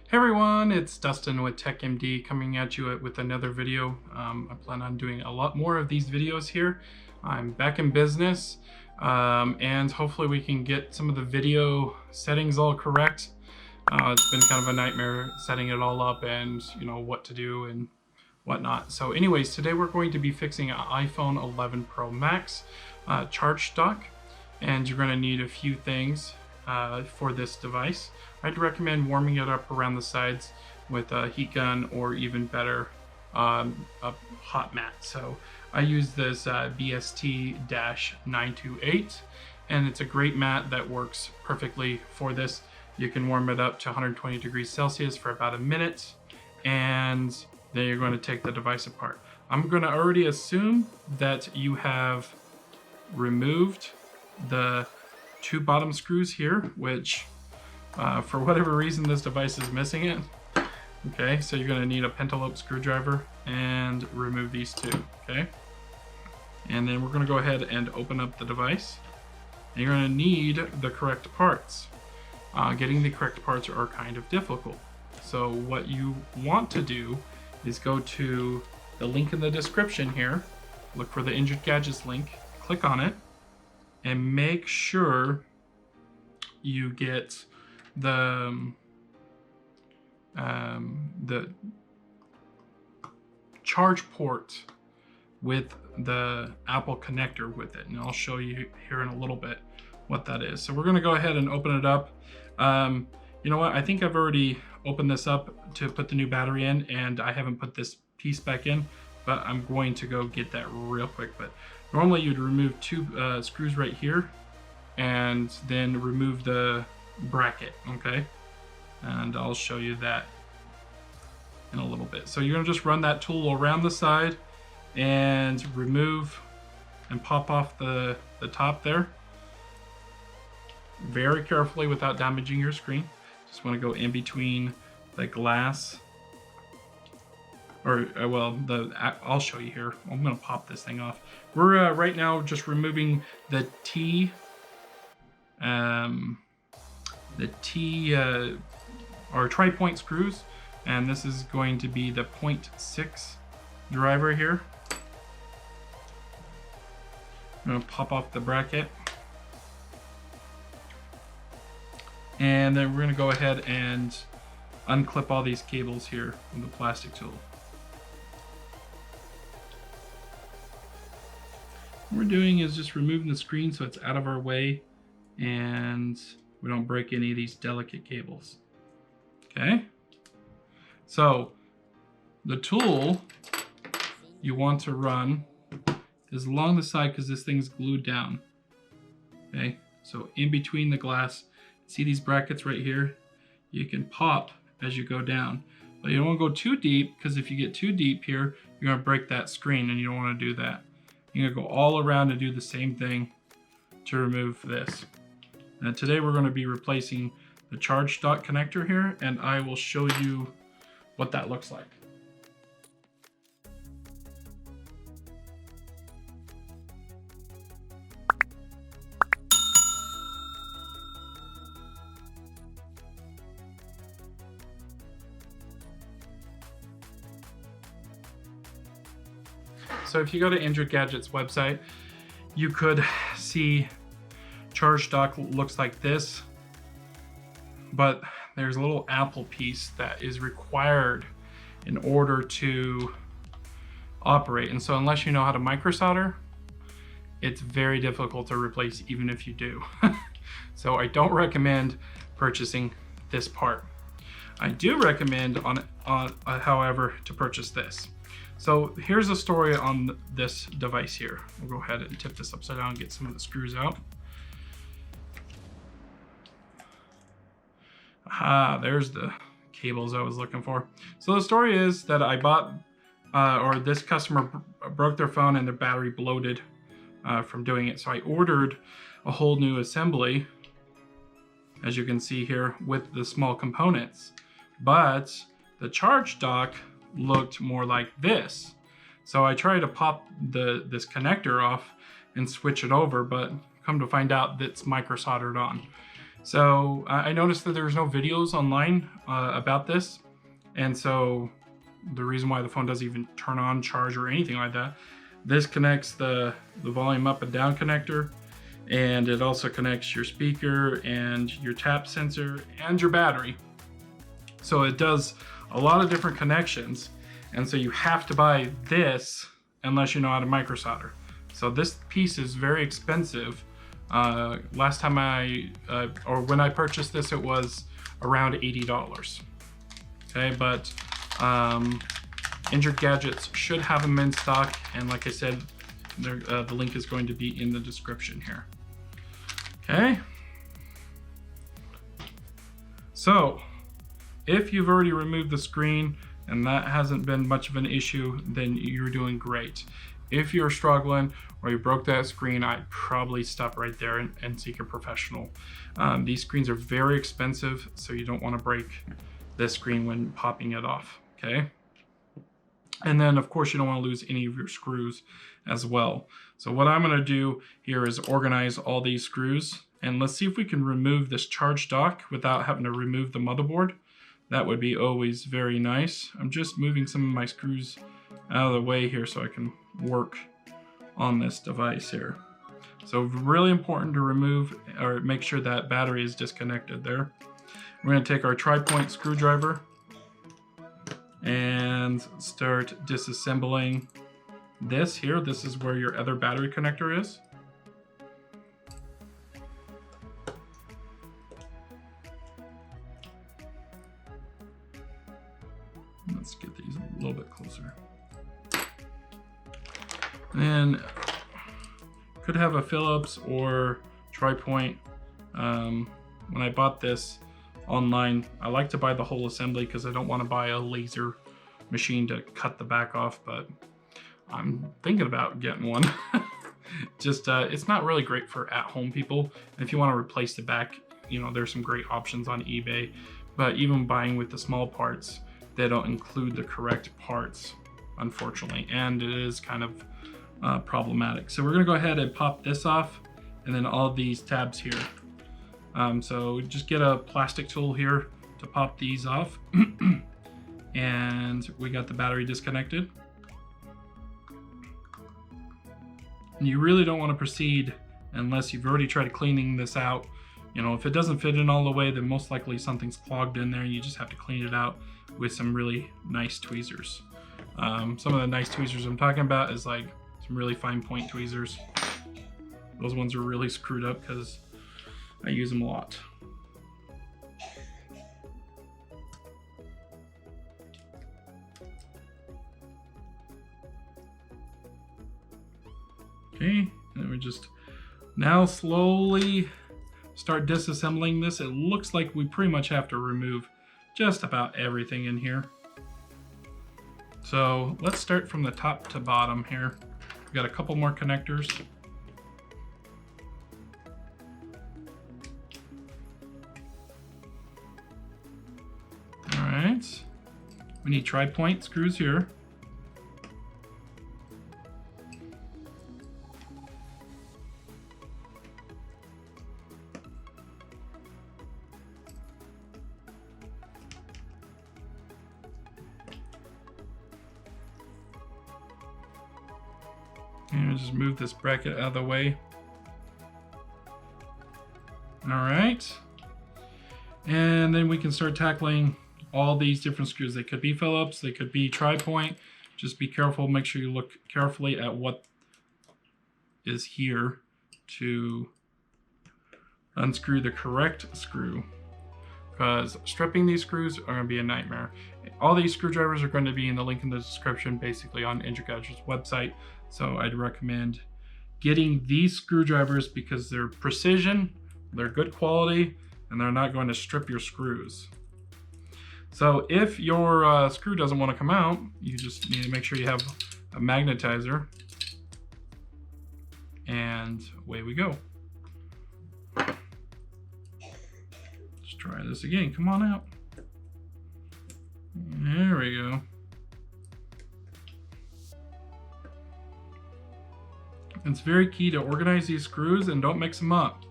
Hey everyone, it's Dustin with TechMD coming at you with another video. I plan on doing a lot more of these videos here. I'm back in business and hopefully we can get some of the video settings all correct. It's been kind of a nightmare setting it all up and what to do and whatnot. So anyways, today we're going to be fixing an iPhone 11 Pro Max charge dock, and you're going to need a few things for this device. I'd recommend warming it up around the sides with a heat gun, or even better, a hot mat. So I use this BST-928, and it's a great mat that works perfectly for this. You can warm it up to 120 degrees Celsius for about a minute, and then you're going to take the device apart. I'm going to already assume that you have removed the two bottom screws here, which for whatever reason this device is missing it. Okay, so you're going to need a pentalobe screwdriver and remove these two. Okay, and then we're going to go ahead and open up the device, and you're going to need the correct parts. Getting the correct parts are kind of difficult, so what you want to do is go to the link in the description here, look for the Injured Gadgets link, click on it, and make sure you get the charge port with the Apple connector with it, and I'll show you here in a little bit what that is. So we're going to go ahead and open it up. You know what, I think I've already opened this up to put the new battery in, and I haven't put this piece back in, but I'm going to go get that real quick. But normally you'd remove two screws right here and then remove the bracket, okay? And I'll show you that in a little bit. So you're gonna just run that tool around the side and remove and pop off the top there. Very carefully without damaging your screen. Just wanna go in between the glass, or well, I'll show you here. I'm gonna pop this thing off. We're right now just removing the T or tri-point screws, and this is going to be the 0.6 driver here. I'm gonna pop off the bracket, and then we're gonna go ahead and unclip all these cables here with the plastic tool. What we're doing is just removing the screen so it's out of our way and we don't break any of these delicate cables. Okay, so the tool you want to run is along the side because this thing's glued down. Okay, so in between the glass, see these brackets right here? You can pop as you go down, but you don't want to go too deep, because if you get too deep here, you're going to break that screen, and you don't want to do that. You're going to go all around and do the same thing to remove this. And today we're going to be replacing the charge dock connector here, and I will show you what that looks like. So if you go to Injured Gadgets website, you could see charge dock looks like this, but there's a little Apple piece that is required in order to operate. And so unless you know how to micro solder, it's very difficult to replace even if you do. So I don't recommend purchasing this part. I do recommend however, to purchase this. So here's the story on this device here. We'll go ahead and tip this upside down and get some of the screws out. Ah, there's the cables I was looking for. So the story is that I bought, or this customer broke their phone and their battery bloated from doing it. So I ordered a whole new assembly, as you can see here, with the small components. But the charge dock looked more like this. So I tried to pop this connector off and switch it over, but come to find out that's micro soldered on. So I noticed that there's no videos online about this, and so the reason why the phone doesn't even turn on, charge, or anything like that. This connects the volume up and down connector, and it also connects your speaker and your tap sensor and your battery. So it does a lot of different connections, and so you have to buy this unless you know how to micro solder. So this piece is very expensive. Last time or when I purchased this, it was around $80. Okay, but Injured Gadgets should have them in stock, and like I said, the link is going to be in the description here. Okay, so if you've already removed the screen and that hasn't been much of an issue, then you're doing great. If you're struggling or you broke that screen, I'd probably stop right there and seek a professional. These screens are very expensive, so you don't want to break this screen when popping it off, okay? And then of course you don't want to lose any of your screws as well. So what I'm going to do here is organize all these screws, and let's see if we can remove this charge dock without having to remove the motherboard. That would be always very nice. I'm just moving some of my screws out of the way here so I can work on this device here. So really important to remove or make sure that battery is disconnected there. We're going to take our tri-point screwdriver and start disassembling this here. This is where your other battery connector is. Let's get these a little bit closer. And could have a Phillips or tri-point. When I bought this online, I like to buy the whole assembly because I don't want to buy a laser machine to cut the back off, but I'm thinking about getting one. Just it's not really great for at-home people. And if you want to replace the back, you know, there's some great options on eBay, but even buying with the small parts, they don't include the correct parts, unfortunately, and it is kind of problematic. So we're gonna go ahead and pop this off, and then all of these tabs here. So just get a plastic tool here to pop these off. And we got the battery disconnected. And you really don't want to proceed unless you've already tried cleaning this out. You know, if it doesn't fit in all the way, then most likely something's clogged in there and you just have to clean it out with some really nice tweezers. Some of the nice tweezers I'm talking about is like some really fine point tweezers. Those ones are really screwed up because I use them a lot. Okay, and we just now slowly start disassembling this. It looks like we pretty much have to remove just about everything in here. So let's start from the top to bottom here. We've got a couple more connectors. All right, we need tri-point screws here. And just move this bracket out of the way. All right. And then we can start tackling all these different screws. They could be Phillips, they could be tri-point. Just be careful, make sure you look carefully at what is here to unscrew the correct screw, because stripping these screws are going to be a nightmare. All these screwdrivers are going to be in the link in the description, basically on Injured Gadget's website. So I'd recommend getting these screwdrivers because they're precision, they're good quality, and they're not going to strip your screws. So if your screw doesn't want to come out, you just need to make sure you have a magnetizer. And away we go. Let's try this again. Come on out. There we go. It's very key to organize these screws and don't mix them up.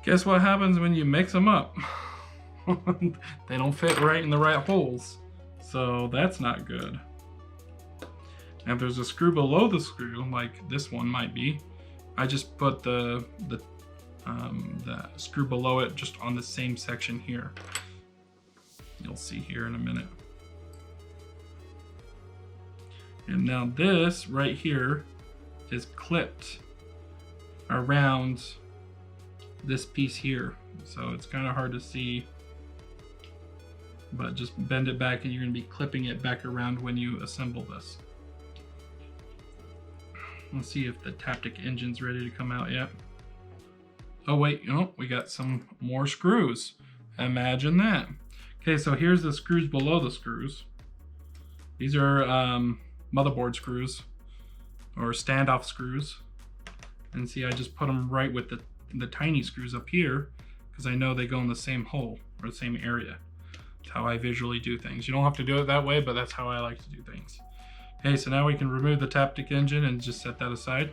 Guess what happens when you mix them up? They don't fit right in the right holes. So that's not good. Now if there's a screw below the screw, like this one might be, I just put the screw below it just on the same section here. You'll see here in a minute. And now this right here is clipped around this piece here. So it's kind of hard to see, but just bend it back and you're going to be clipping it back around when you assemble this. Let's see if the Taptic engine's ready to come out yet. Oh wait, we got some more screws. Imagine that. Okay, so here's the screws below the screws. These are motherboard screws or standoff screws. And see, I just put them right with the tiny screws up here because I know they go in the same hole or the same area. That's how I visually do things. You don't have to do it that way, but that's how I like to do things. Okay, so now we can remove the Taptic engine and just set that aside.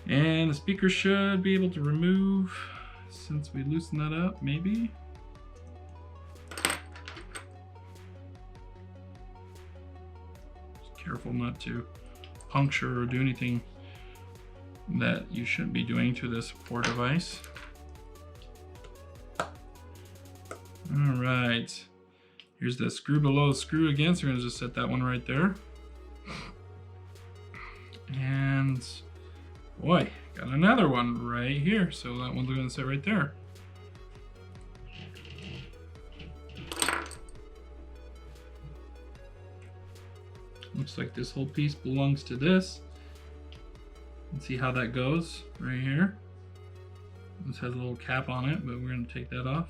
And the speaker should be able to remove since we loosen that up, maybe. Just careful not to puncture or do anything that you shouldn't be doing to this poor device. All right, here's the screw below the screw again, so we're gonna just set that one right there. And boy, got another one right here, so that one's gonna sit right there. Looks like this whole piece belongs to this. And see how that goes right here. This has a little cap on it, but we're going to take that off.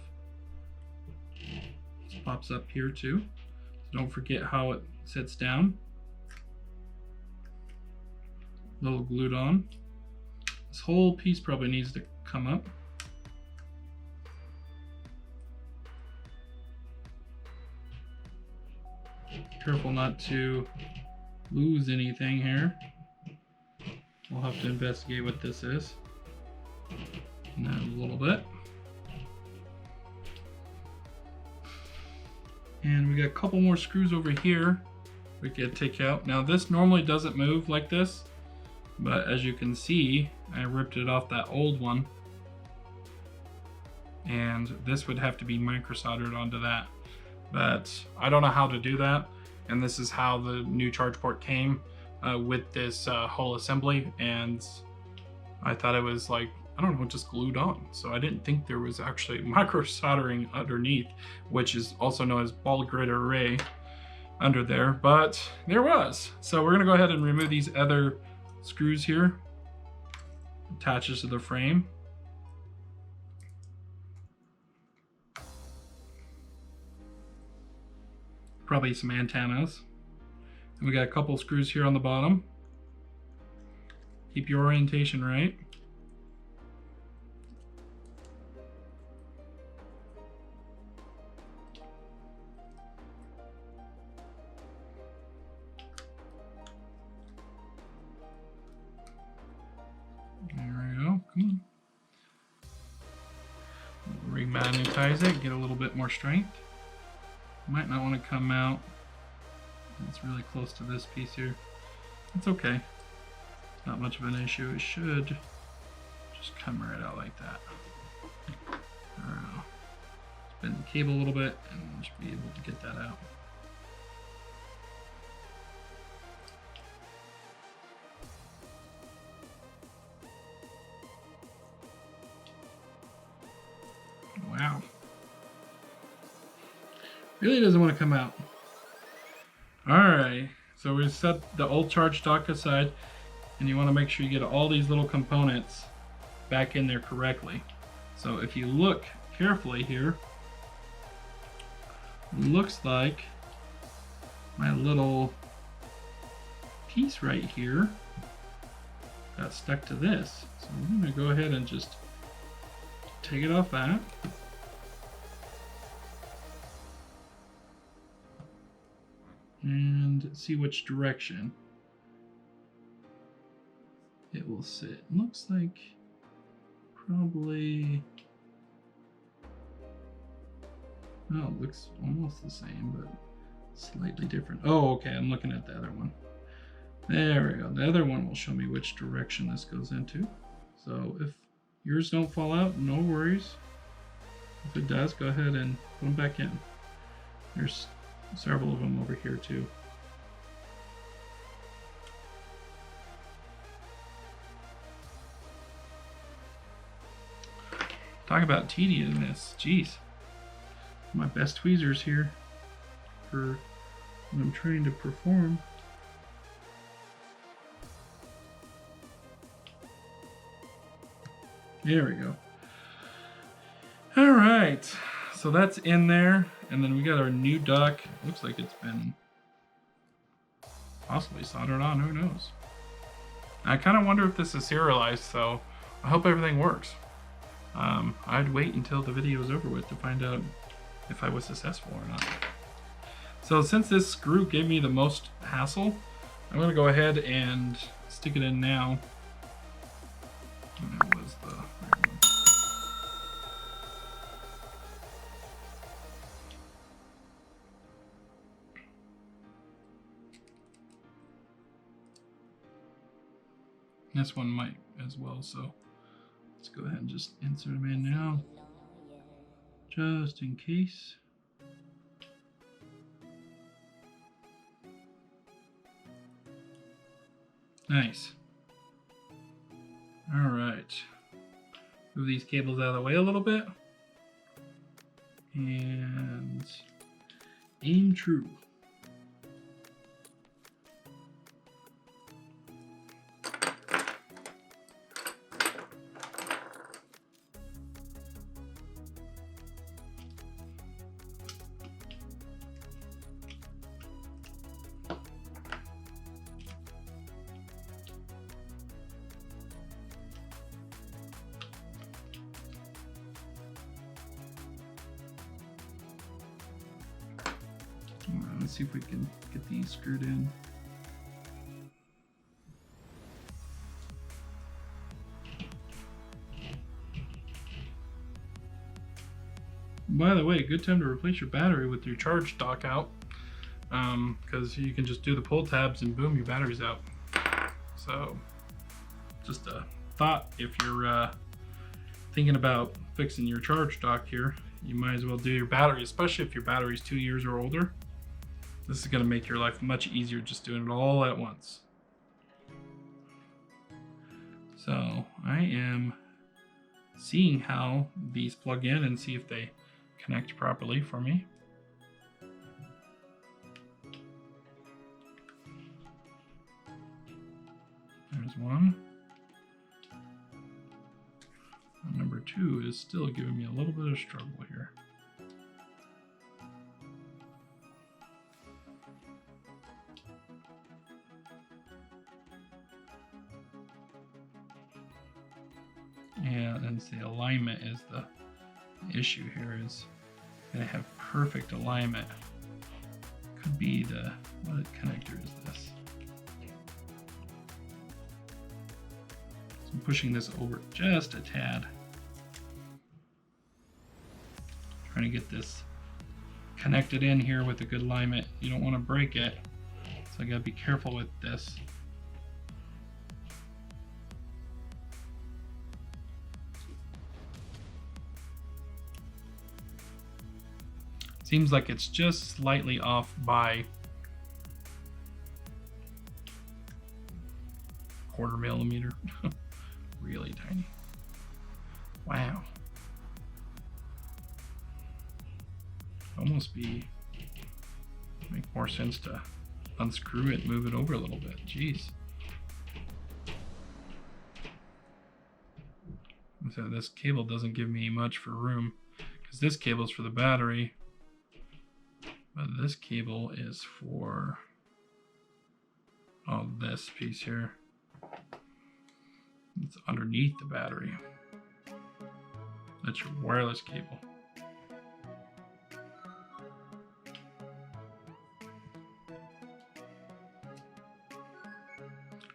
This pops up here too. So don't forget how it sits down. A little glued on. This whole piece probably needs to come up. Careful not to lose anything here. We'll have to investigate what this is in a little bit. And we got a couple more screws over here we could take out. Now this normally doesn't move like this, but as you can see, I ripped it off that old one. And this would have to be micro soldered onto that. But I don't know how to do that. And this is how the new charge port came. With this whole assembly, and I thought it was like, I don't know, just glued on. So I didn't think there was actually micro soldering underneath, which is also known as ball grid array under there, but there was. So we're gonna go ahead and remove these other screws here. Attaches to the frame. Probably some antennas. And we got a couple screws here on the bottom. Keep your orientation right. There we go. Come on. Remagnetize it, get a little bit more strength. Might not want to come out. It's really close to this piece here. It's okay. It's not much of an issue. It should just come right out like that. Bend the cable a little bit and we should be able to get that out. Wow. Really doesn't want to come out. Alright, so we set the old charge dock aside, and you want to make sure you get all these little components back in there correctly. So if you look carefully here, it looks like my little piece right here got stuck to this. So I'm going to go ahead and just take it off that. And see which direction it will sit. Looks like probably, oh, it looks almost the same, but slightly different. Oh, okay, I'm looking at the other one. There we go. The other one will show me which direction this goes into. So if yours don't fall out, no worries. If it does, go ahead and put them back in. There's several of them over here too. Talk about tediousness. Jeez. My best tweezers here for when I'm trying to perform. There we go. All right, so that's in there, and then we got our new duck. Looks like it's been possibly soldered on, who knows. I kind of wonder if this is serialized, so I hope everything works. I'd wait until the video is over with to find out if I was successful or not. So since this screw gave me the most hassle, I'm gonna go ahead and stick it in now. And that was the right one. This one might as well, so let's go ahead and just insert them in now, just in case. Nice. All right. Move these cables out of the way a little bit. And aim true. Let's see if we can get these screwed in. By the way, good time to replace your battery with your charge dock out, because you can just do the pull tabs and boom, your battery's out. So just a thought, if you're thinking about fixing your charge dock here, you might as well do your battery, especially if your battery is 2 years or older. This is going to make your life much easier just doing it all at once. So I am seeing how these plug in and see if they connect properly for me. There's one. And number 2 is still giving me a little bit of struggle here. Yeah, and the alignment is the issue here. Is gonna have perfect alignment. Could be the, what connector is this? So I'm pushing this over just a tad. Trying to get this connected in here with a good alignment. You don't want to break it, so I gotta be careful with this. Seems like it's just slightly off by 1/4 millimeter. Really tiny. Wow. Almost make more sense to unscrew it, move it over a little bit. Jeez. So this cable doesn't give me much for room, because this cable is for the battery. But this cable is for, oh, this piece here. It's underneath the battery. That's your wireless cable.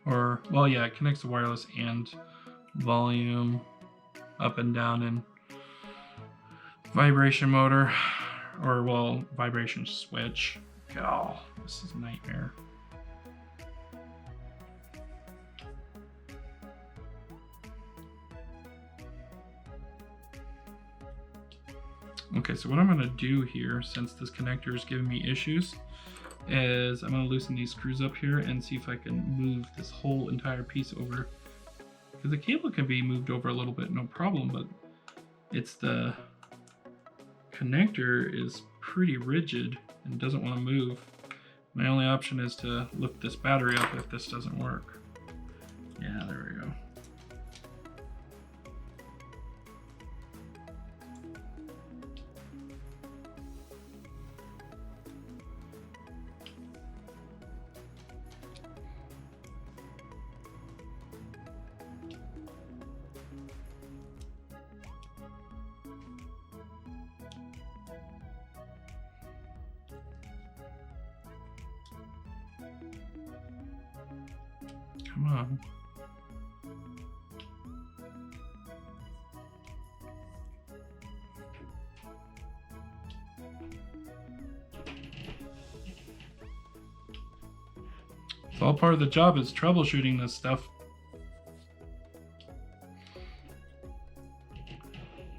Or, well, yeah, it connects the wireless and volume. up and down in vibration motor, or well, vibration switch. Oh, this is a nightmare. Okay, so what I'm going to do here, since this connector is giving me issues, is I'm going to loosen these screws up here and see if I can move this whole entire piece over. Because the cable can be moved over a little bit, no problem, but it's the connector is pretty rigid and doesn't want to move. My only option is to lift this battery up if this doesn't work. Yeah, there we go. Come on. It's all part of the job, is troubleshooting this stuff.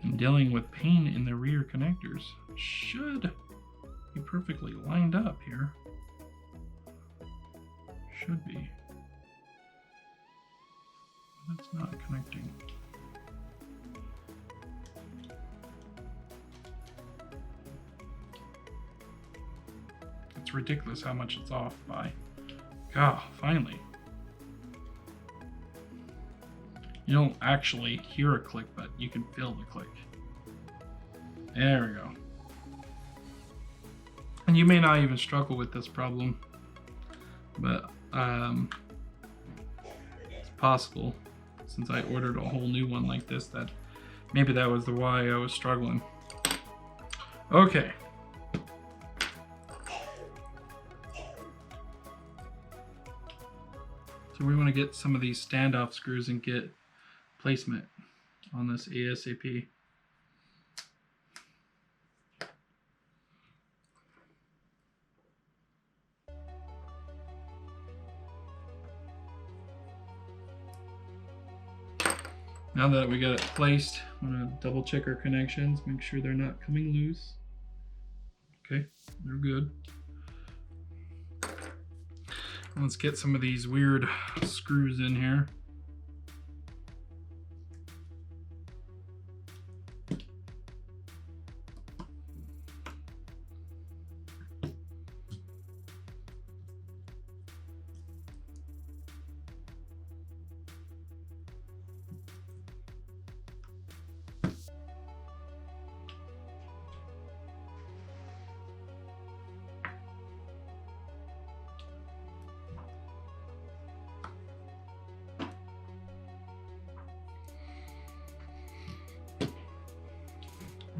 And dealing with pain in the rear connectors. Should be perfectly lined up here. Should be. That's not connecting. It's ridiculous how much it's off by. God, finally. You don't actually hear a click, but you can feel the click. There we go. And you may not even struggle with this problem, but it's possible, since I ordered a whole new one like this, that maybe that was the why I was struggling. Okay. So we want to get some of these standoff screws and get placement on this ASAP. Now that we got it placed, I'm going to double check our connections, make sure they're not coming loose. Okay, they're good. Let's get some of these weird screws in here.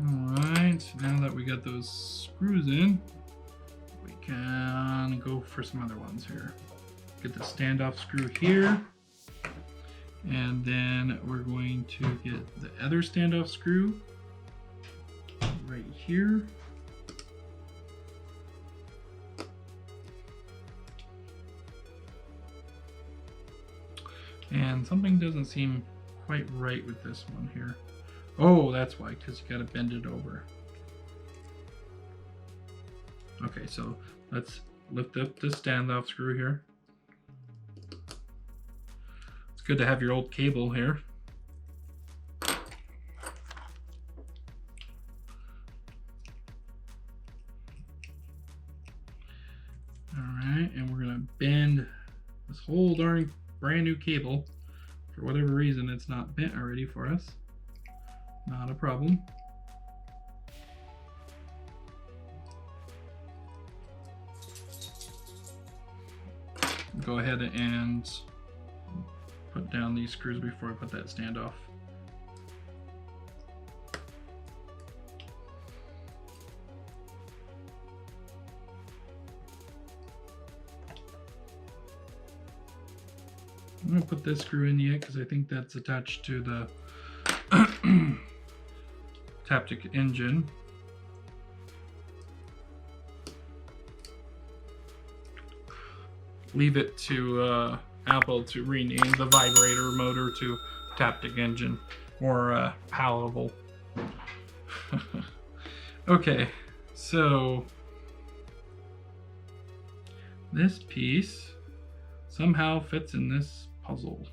Alright, now that we got those screws in, we can go for some other ones here. Get the standoff screw here, and then we're going to get the other standoff screw right here. And something doesn't seem quite right with this one here. Oh, that's why, because you got to bend it over. Okay, so let's lift up the standoff screw here. It's good to have your old cable here. Alright, and we're going to bend this whole darn brand new cable. For whatever reason, it's not bent already for us. Not a problem. Go ahead and put down these screws before I put that standoff. I'm going to put this screw in yet because I think that's attached to the Taptic engine. Leave it to Apple to rename the vibrator motor to Taptic engine, or palatable. Okay, so this piece somehow fits in this puzzle.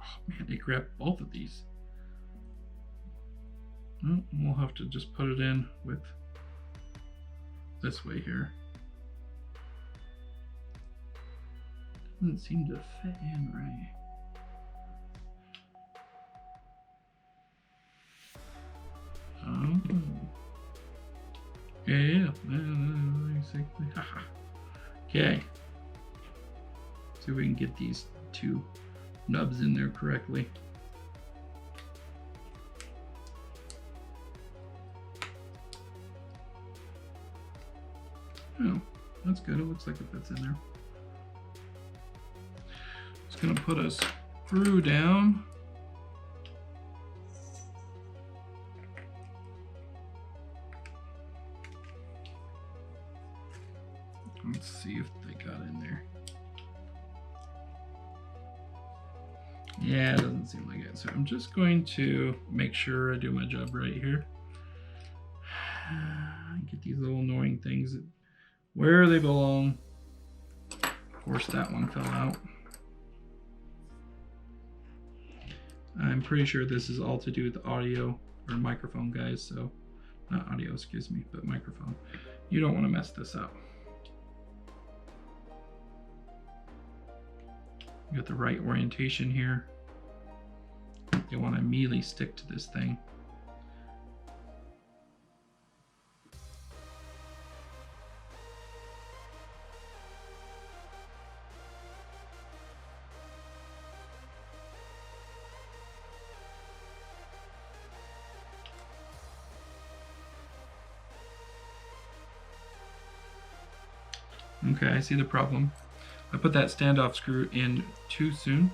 Oh man, they grabbed both of these. Well, we'll have to just put it in with this way here. Doesn't seem to fit in right. Yeah. Okay. See if we can get these two nubs in there correctly. Oh, that's good. It looks like it fits in there. Just gonna put a screw down. Let's see if they got in there. Yeah, it doesn't seem like it. So I'm just going to make sure I do my job right here. Get these little annoying things where they belong. Of course, that one fell out. I'm pretty sure this is all to do with audio or microphone, guys. So, not audio, excuse me, but microphone. You don't want to mess this up. You got the right orientation here. You want to immediately stick to this thing. Okay, I see the problem. I put that standoff screw in too soon.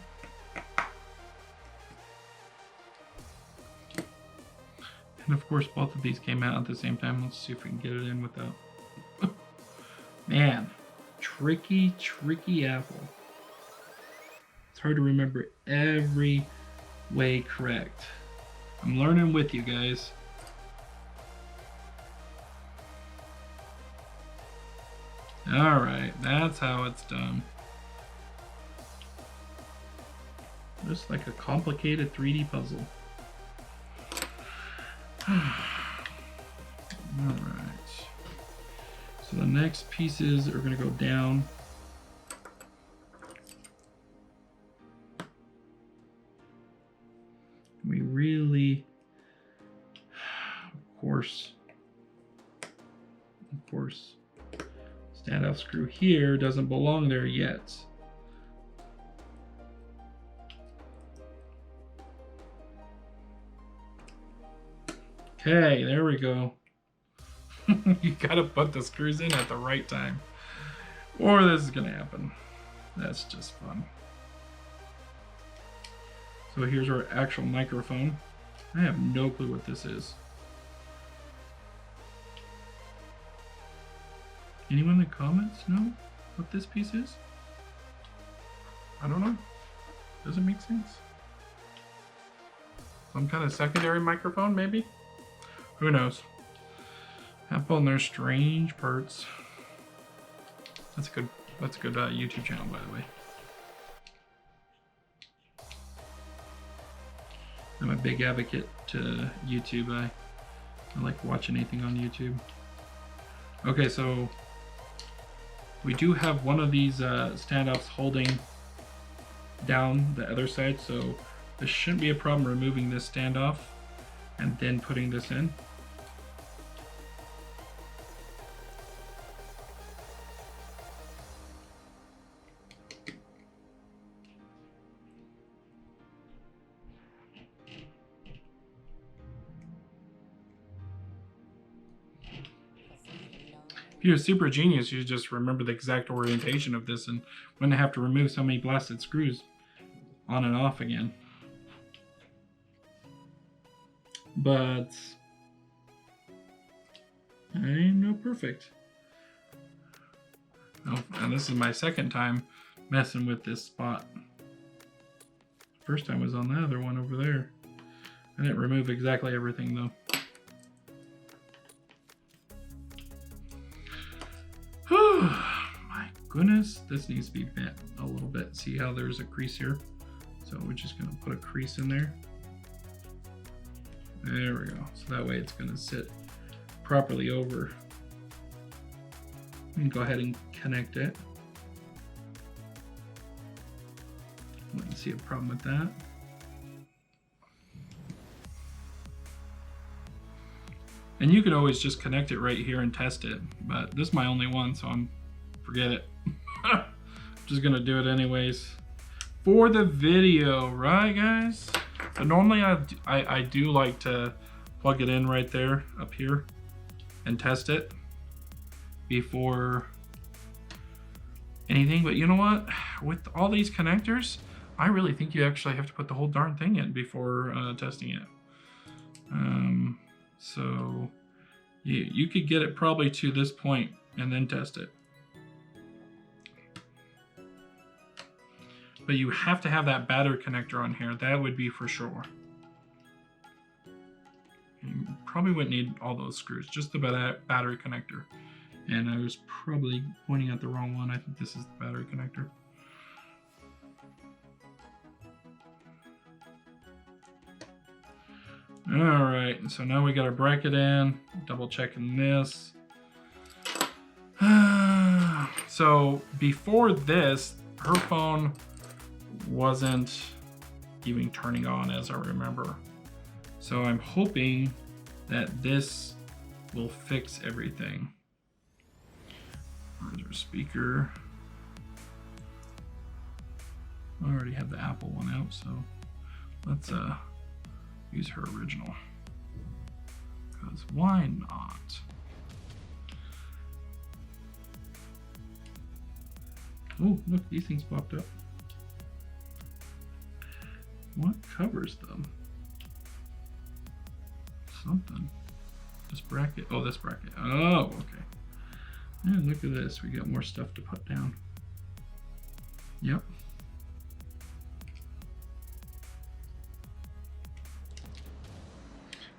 And of course, both of these came out at the same time. Let's see if we can get it in without. Man, tricky, tricky Apple. It's hard to remember every way correct. I'm learning with you guys. All right, that's how it's done. Just like a complicated 3D puzzle. All right. So the next pieces are going to go down. We really, of course, standoff screw here doesn't belong there yet. Okay, there we go. You gotta put the screws in at the right time, or this is gonna happen. That's just fun. So here's our actual microphone. I have no clue what this is. Anyone in the comments know what this piece is? I don't know. Doesn't make sense. Some kind of secondary microphone, maybe? Who knows? Apple and their strange parts. That's a good YouTube channel, by the way. I'm a big advocate to YouTube. I like watching anything on YouTube. Okay, so we do have one of these standoffs holding down the other side, so this shouldn't be a problem removing this standoff and then putting this in. If you're a super genius, you just remember the exact orientation of this and wouldn't have to remove so many blasted screws. on and off again. But I ain't no perfect. Oh, and this is my second time messing with this spot. First time was on the other one over there. I didn't remove exactly everything though. My goodness, this needs to be bent a little bit. See how there's a crease here? So we're just gonna put a crease in there. There we go. So that way it's gonna sit properly over. And go ahead and connect it. Wouldn't see a problem with that. And you could always just connect it right here and test it, but this is my only one, so forget it. I'm just gonna do it anyways for the video, right guys? But normally I do like to plug it in right there up here and test it before anything. But you know what, with all these connectors, I really think you actually have to put the whole darn thing in before testing it. So you could get it probably to this point and then test it. But you have to have that battery connector on here. That would be for sure. You probably wouldn't need all those screws, just the battery connector. And I was probably pointing at the wrong one. I think this is the battery connector. All right, so now we got our bracket in, double checking this. So before this, her phone wasn't even turning on as I remember. So I'm hoping that this will fix everything. There's our speaker. I already have the Apple one out, so let's use her original, because why not? Oh, look, these things popped up. What covers them? Something. This bracket. Oh, this bracket. Oh, okay. And look at this. We got more stuff to put down. Yep.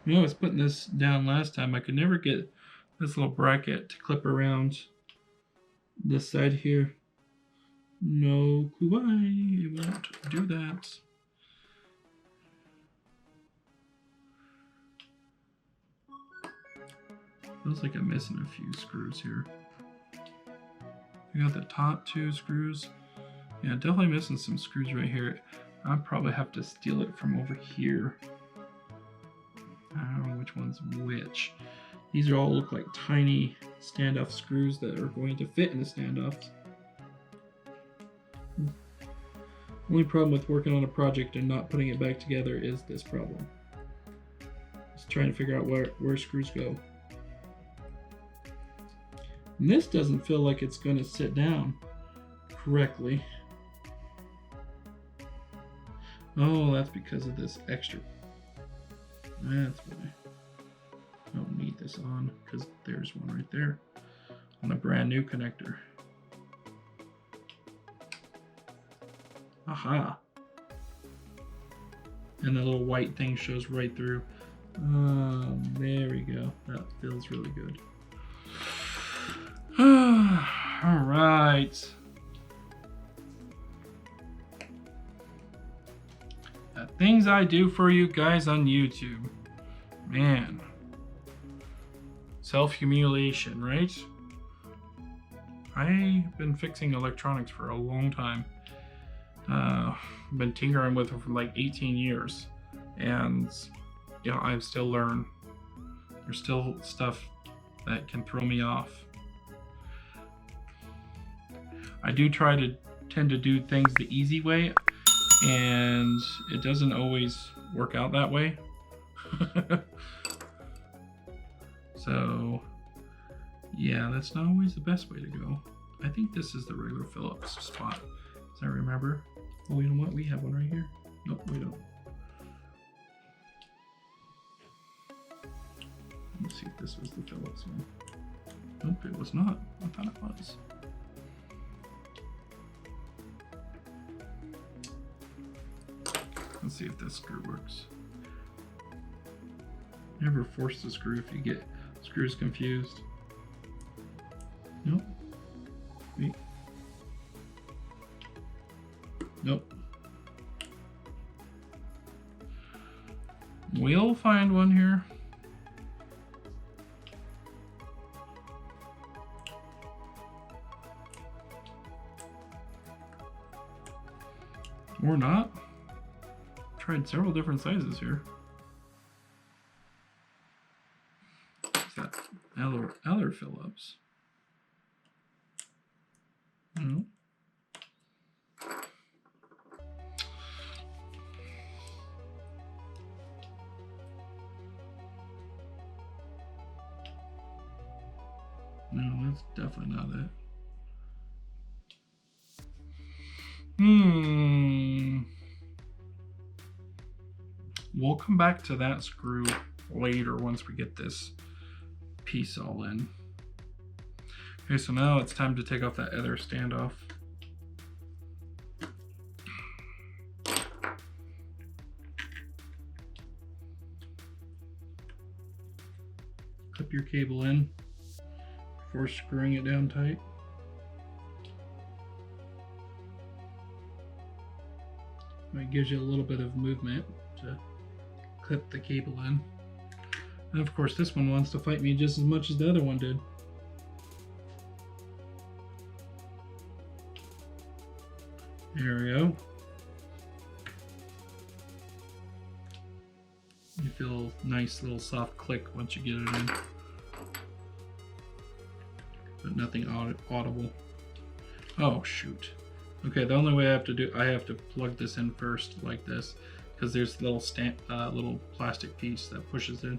You know, I was putting this down last time. I could never get this little bracket to clip around this side here. No clue why it won't do that. Feels like I'm missing a few screws here. I got the top two screws. Yeah, definitely missing some screws right here. I'll probably have to steal it from over here. I don't know which one's which. These are all look like tiny standoff screws that are going to fit in the standoffs. Only problem with working on a project and not putting it back together is this problem. Just trying to figure out where screws go. And this doesn't feel like it's going to sit down correctly. Oh, that's because of this extra. That's why. I don't need this on, because there's one right there on a brand new connector. Aha. And the little white thing shows right through. There we go. That feels really good. All right. The things I do for you guys on YouTube. Man. Self-humiliation, right? I've been fixing electronics for a long time. Been tinkering with it for like 18 years. And, you know, I still learn. There's still stuff that can throw me off. I do tend to do things the easy way, and it doesn't always work out that way. So, yeah, that's not always the best way to go. I think this is the regular Phillips spot, as I remember. Oh, you know what? We have one right here. Nope, we don't. Let's see if this was the Phillips one. Nope, it was not. I thought it was. Let's see if this screw works. Never force the screw if you get screws confused. Nope. Wait. Nope. We'll find one here. Or not. Tried several different sizes here. Is that other Phillips? No. No, that's definitely not it. We'll come back to that screw later once we get this piece all in. Okay, so now it's time to take off that other standoff. Clip your cable in before screwing it down tight. It gives you a little bit of movement to clip the cable in. And of course this one wants to fight me just as much as the other one did. There we go. You feel a nice little soft click once you get it in. But nothing audible. Oh shoot. Okay, the only way I have to plug this in first like this, because there's a little little plastic piece that pushes in.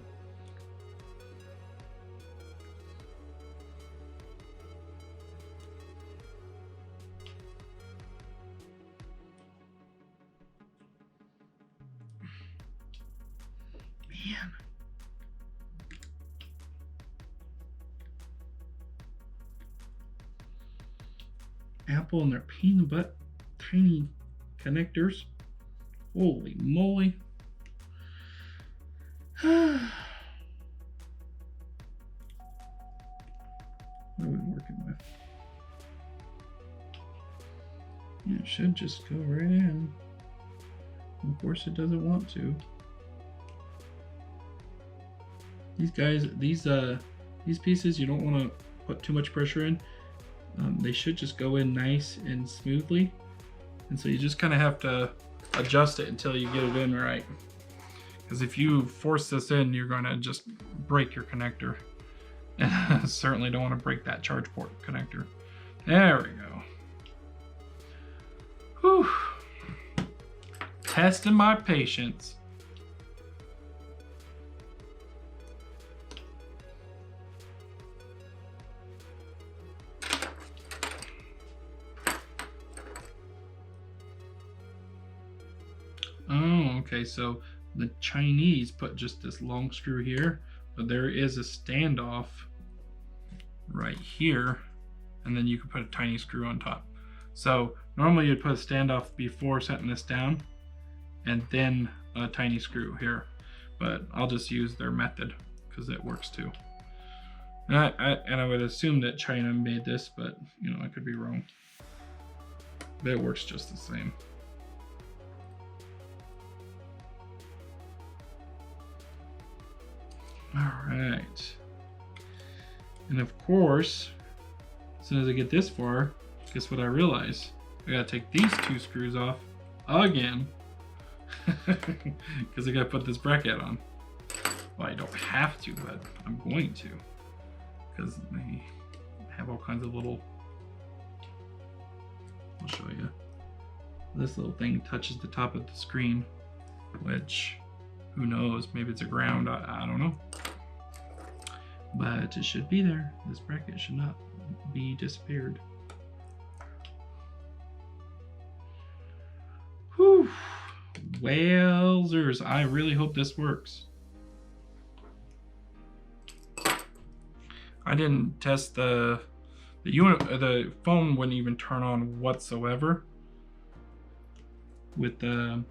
Man. Apple and their pain in the butt tiny connectors. Holy moly. What are we working with? Yeah, it should just go right in. Of course it doesn't want to. These guys, these pieces, you don't want to put too much pressure in. They should just go in nice and smoothly. And so you just kind of have to adjust it until you get it in right. Because if you force this in, you're going to just break your connector. And certainly don't want to break that charge port connector. There we go. Whew. Testing my patience. Oh, okay, so the Chinese put just this long screw here, but there is a standoff right here, and then you can put a tiny screw on top. So normally you'd put a standoff before setting this down, and then a tiny screw here, but I'll just use their method because it works too. And I would assume that China made this, but you know, I could be wrong. But it works just the same. All right, and of course, as soon as I get this far, guess what I realize? I gotta take these two screws off again, because I gotta put this bracket on. Well, I don't have to, but I'm going to, because they have all kinds of little, I'll show you. This little thing touches the top of the screen, which, who knows, maybe it's a ground, I don't know. But it should be there. This bracket should not be disappeared. Whew. Wowzers. I really hope this works. I didn't test the phone wouldn't even turn on whatsoever with the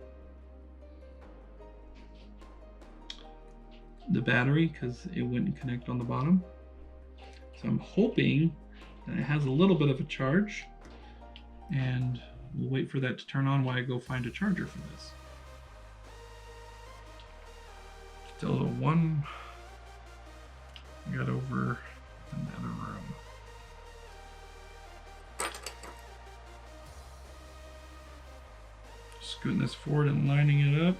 battery because it wouldn't connect on the bottom. So I'm hoping that it has a little bit of a charge, and we'll wait for that to turn on while I go find a charger for this. Still a one I got over in the other room. Scooting this forward and lining it up.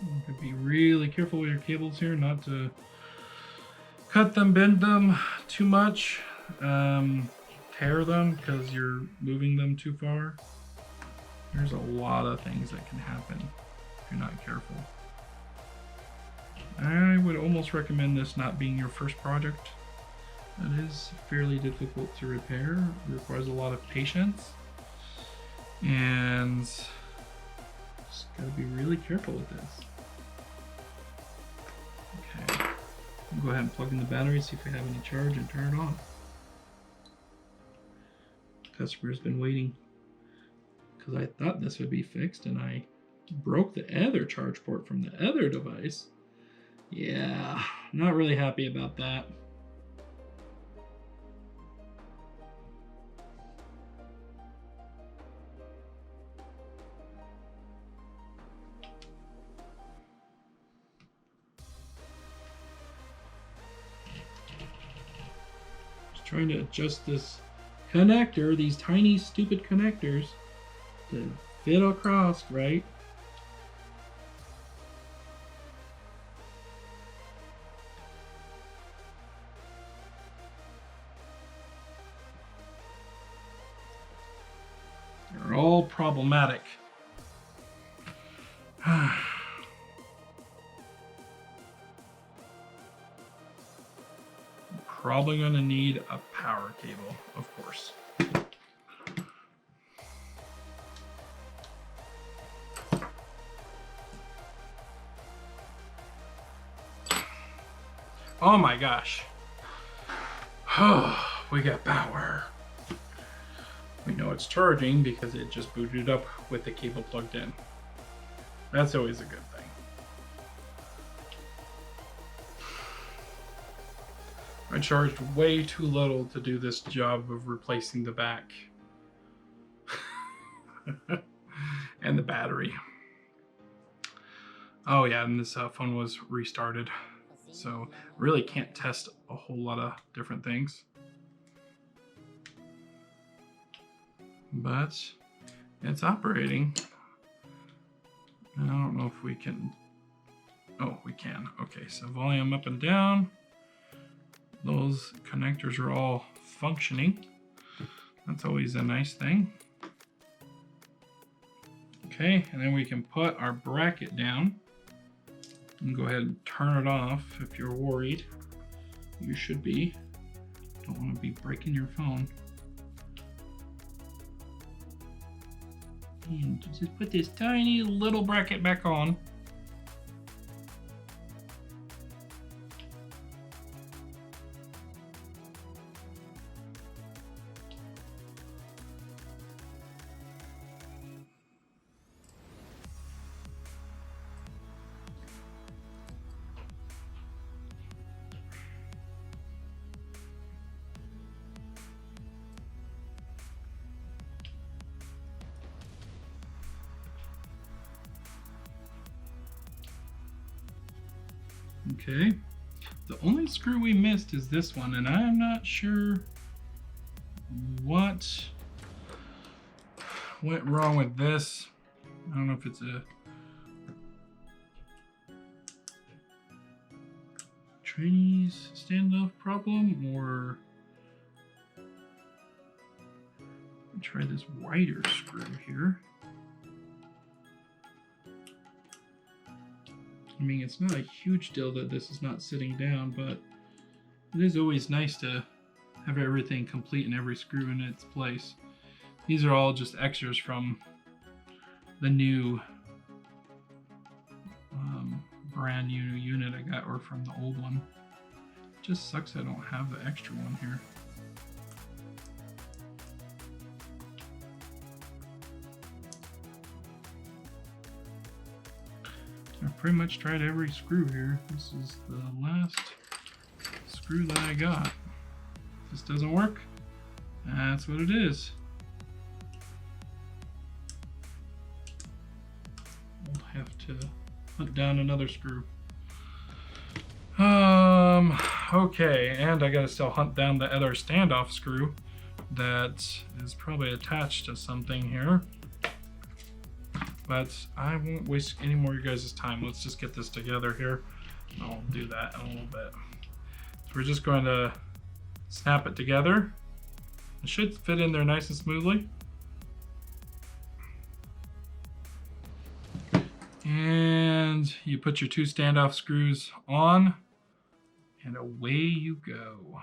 You have to be really careful with your cables here, not to cut them, bend them too much, tear them because you're moving them too far. There's a lot of things that can happen if you're not careful. I would almost recommend this not being your first project. It is fairly difficult to repair. It requires a lot of patience, and just gotta be really careful with this. Okay, I'll go ahead and plug in the battery, see if we have any charge, and turn it on. Customer's been waiting because I thought this would be fixed, and I broke the other charge port from the other device. Yeah, not really happy about that. Just trying to adjust this connector, these tiny stupid connectors, to fit across, right? They're all problematic. Probably going to need a power cable, of course. Oh my gosh. We got power. We know it's charging because it just booted up with the cable plugged in. That's always a good thing. I charged way too little to do this job of replacing the back and the battery. Oh yeah, and this phone was restarted, so really can't test a whole lot of different things. But it's operating. I don't know if we can. Oh, we can. Okay, so volume up and down. Those connectors are all functioning. That's always a nice thing. Okay, and then we can put our bracket down and go ahead and turn it off if you're worried. You should be. Don't want to be breaking your phone. And just put this tiny little bracket back on. Okay, the only screw we missed is this one, and I'm not sure what went wrong with this. I don't know if it's a Chinese standoff problem or try this wider screw here. I mean, it's not a huge deal that this is not sitting down, but it is always nice to have everything complete and every screw in its place. These are all just extras from the new brand new unit I got, or from the old one. Just sucks I don't have the extra one here. I've pretty much tried every screw here. This is the last screw that I got. If this doesn't work, that's what it is. We'll have to hunt down another screw. Okay, and I gotta still hunt down the other standoff screw that is probably attached to something here. But I won't waste any more of you guys' time. Let's just get this together here. I'll do that in a little bit. So we're just going to snap it together. It should fit in there nice and smoothly. And you put your two standoff screws on, and away you go.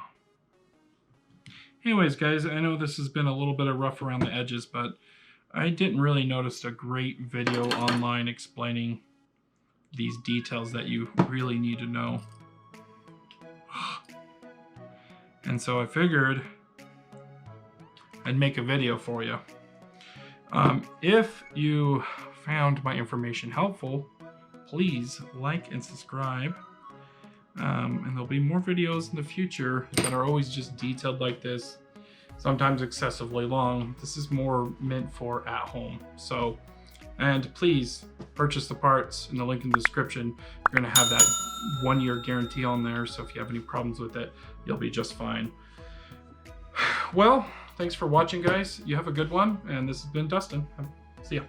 Anyways, guys, I know this has been a little bit of rough around the edges, but I didn't really notice a great video online explaining these details that you really need to know. And so I figured I'd make a video for you. If you found my information helpful, please like and subscribe. And there'll be more videos in the future that are always just detailed like this, sometimes excessively long. This is more meant for at home. So, and please purchase the parts in the link in the description. You're gonna have that 1-year guarantee on there. So if you have any problems with it, you'll be just fine. Well, thanks for watching, guys. You have a good one. And this has been Dustin. See ya.